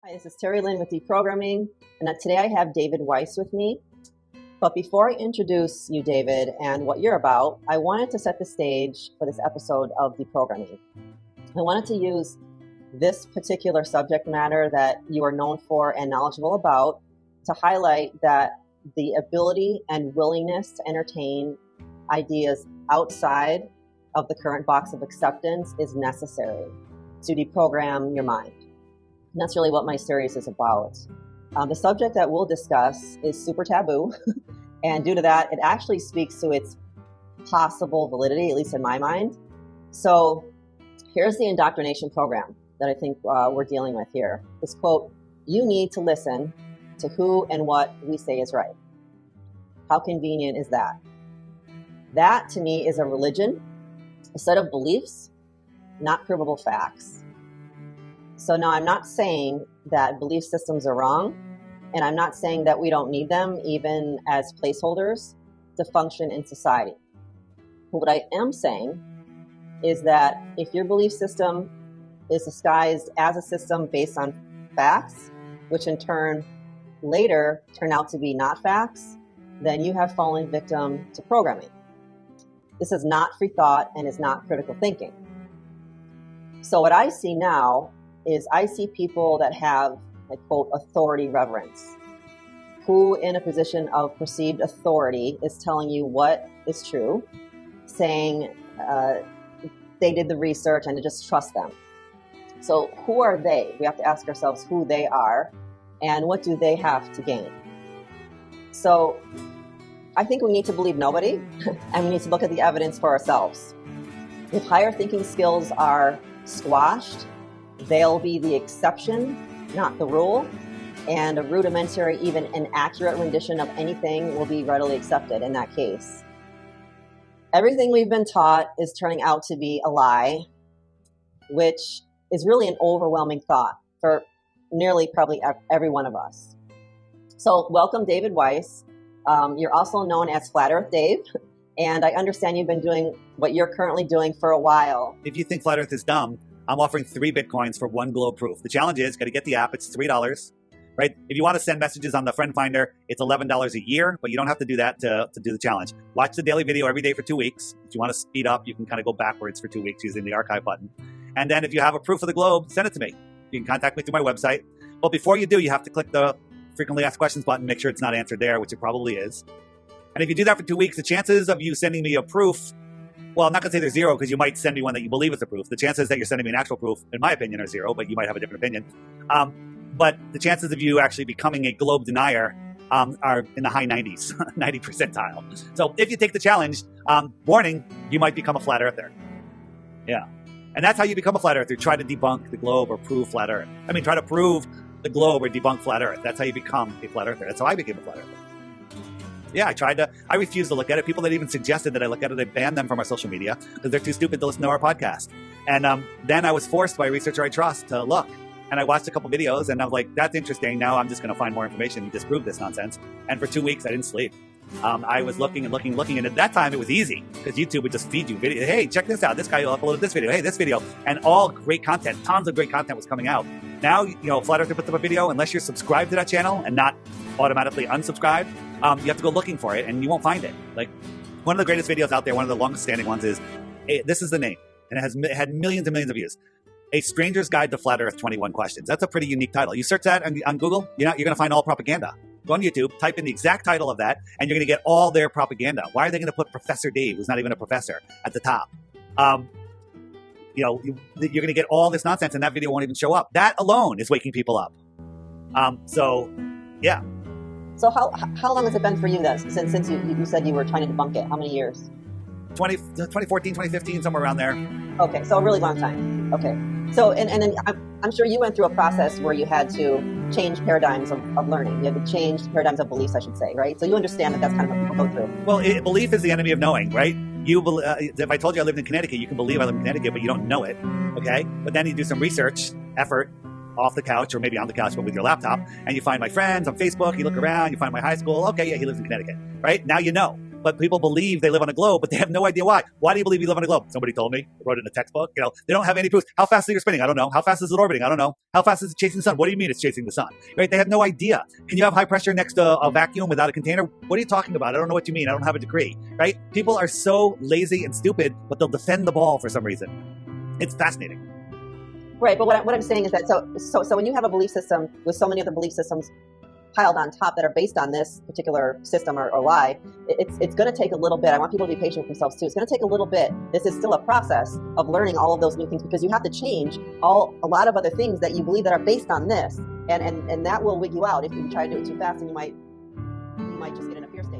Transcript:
Hi, this is Terry Lynn with Deprogramming, and today I have David Weiss with me. But before I introduce you, David, and what you're about, I wanted to set the stage for this episode of Deprogramming. I wanted to use this particular subject matter that you are known for and knowledgeable about to highlight that the ability and willingness to entertain ideas outside of the current box of acceptance is necessary to deprogram your mind. And that's really what my series is about. The subject that we'll discuss is super taboo. And due to that, it actually speaks to its possible validity, at least in my mind. So here's the indoctrination program that I think we're dealing with here. This quote, "You need to listen to who and what we say is right." How convenient is that? That, to me, is a religion, a set of beliefs, not provable facts. So now I'm not saying that belief systems are wrong, and I'm not saying that we don't need them even as placeholders to function in society. But what I am saying is that if your belief system is disguised as a system based on facts, which in turn later turn out to be not facts, then you have fallen victim to programming. This is not free thought and is not critical thinking. So what I see now is I see people that have, I quote, authority reverence, who in a position of perceived authority is telling you what is true, saying they did the research and to just trust them. So who are they? We have to ask ourselves who they are and what do they have to gain. So I think we need to believe nobody and we need to look at the evidence for ourselves. If higher thinking skills are squashed, they'll be the exception, not the rule, and a rudimentary, even inaccurate rendition of anything will be readily accepted in that case. Everything we've been taught is turning out to be a lie, which is really an overwhelming thought for nearly probably every one of us. So welcome, David Weiss. You're also known as Flat Earth Dave, and I understand you've been doing what you're currently doing for a while. If you think Flat Earth is dumb, I'm offering 3 Bitcoins for 1 globe proof. The challenge is, got to get the app. It's $3, right? If you want to send messages on the Friend Finder, it's $11 a year, but you don't have to do that to do the challenge. Watch the daily video every day for 2 weeks. If you want to speed up, you can kind of go backwards for 2 weeks using the archive button. And then if you have a proof of the globe, send it to me. You can contact me through my website. But before you do, you have to click the frequently asked questions button, make sure it's not answered there, which it probably is. And if you do that for 2 weeks, the chances of you sending me a proof, well, I'm not going to say they're 0 because you might send me one that you believe is a proof. The chances that you're sending me an actual proof, in my opinion, are 0, but you might have a different opinion. But the chances of you actually becoming a globe denier are in the high 90s, 90 percentile. So if you take the challenge, warning, you might become a flat earther. Yeah. And that's how you become a flat earther. Try to debunk the globe or prove flat earth. I mean, try to prove the globe or debunk flat earth. That's how you become a flat earther. That's how I became a flat earther. Yeah, I refused to look at it. People that even suggested that I look at it, I banned them from our social media because they're too stupid to listen to our podcast. And then I was forced by a researcher I trust to look. And I watched a couple videos and I was like, that's interesting. Now I'm just going to find more information and disprove this nonsense. And for 2 weeks, I didn't sleep. I was looking. And at that time, it was easy because YouTube would just feed you video. Hey, check this out. This guy uploaded this video. Hey, this video. And all great content. Tons of great content was coming out. Now, Flat Earther puts up a video. Unless you're subscribed to that channel and not automatically unsubscribed, you have to go looking for it and you won't find it. Like one of the greatest videos out there, one of the longest standing ones is, this is the name. And it had millions and millions of views. A Stranger's Guide to Flat Earth 21 Questions. That's a pretty unique title. You search that on Google, you're going to find all propaganda. Go on YouTube, type in the exact title of that, and you're going to get all their propaganda. Why are they going to put Professor Dave, who's not even a professor, at the top? You're going to get all this nonsense, and that video won't even show up. That alone is waking people up. Yeah. So how long has it been for you then, since you said you were trying to debunk it? How many years? 2014, 2015, somewhere around there. Okay, so a really long time. Okay. So, and then I'm sure you went through a process where you had to change paradigms of learning. You had to change paradigms of beliefs, I should say, right? So you understand that that's kind of what people go through. Well, belief is the enemy of knowing, right? If I told you I lived in Connecticut, you can believe I live in Connecticut, but you don't know it, okay? But then you do some research effort off the couch, or maybe on the couch, but with your laptop, and you find my friends on Facebook, you look around, you find my high school, okay, yeah, he lives in Connecticut, right? Now you know. but people believe they live on a globe, but they have no idea why. Why do you believe you live on a globe? Somebody told me, wrote it in a textbook. They don't have any proof. How fast is it spinning? I don't know. How fast is it orbiting? I don't know. How fast is it chasing the sun? What do you mean it's chasing the sun? Right? They have no idea. Can you have high pressure next to a vacuum without a container? What are you talking about? I don't know what you mean. I don't have a degree. Right? People are so lazy and stupid, but they'll defend the ball for some reason. It's fascinating. Right, but what I'm saying is that so when you have a belief system with so many other belief systems piled on top that are based on this particular system or lie, it's going to take a little bit. I want people to be patient with themselves too. It's going to take a little bit. This is still a process of learning all of those new things, because you have to change a lot of other things that you believe that are based on this, and that will wig you out if you try to do it too fast, and you might just get in a fear state.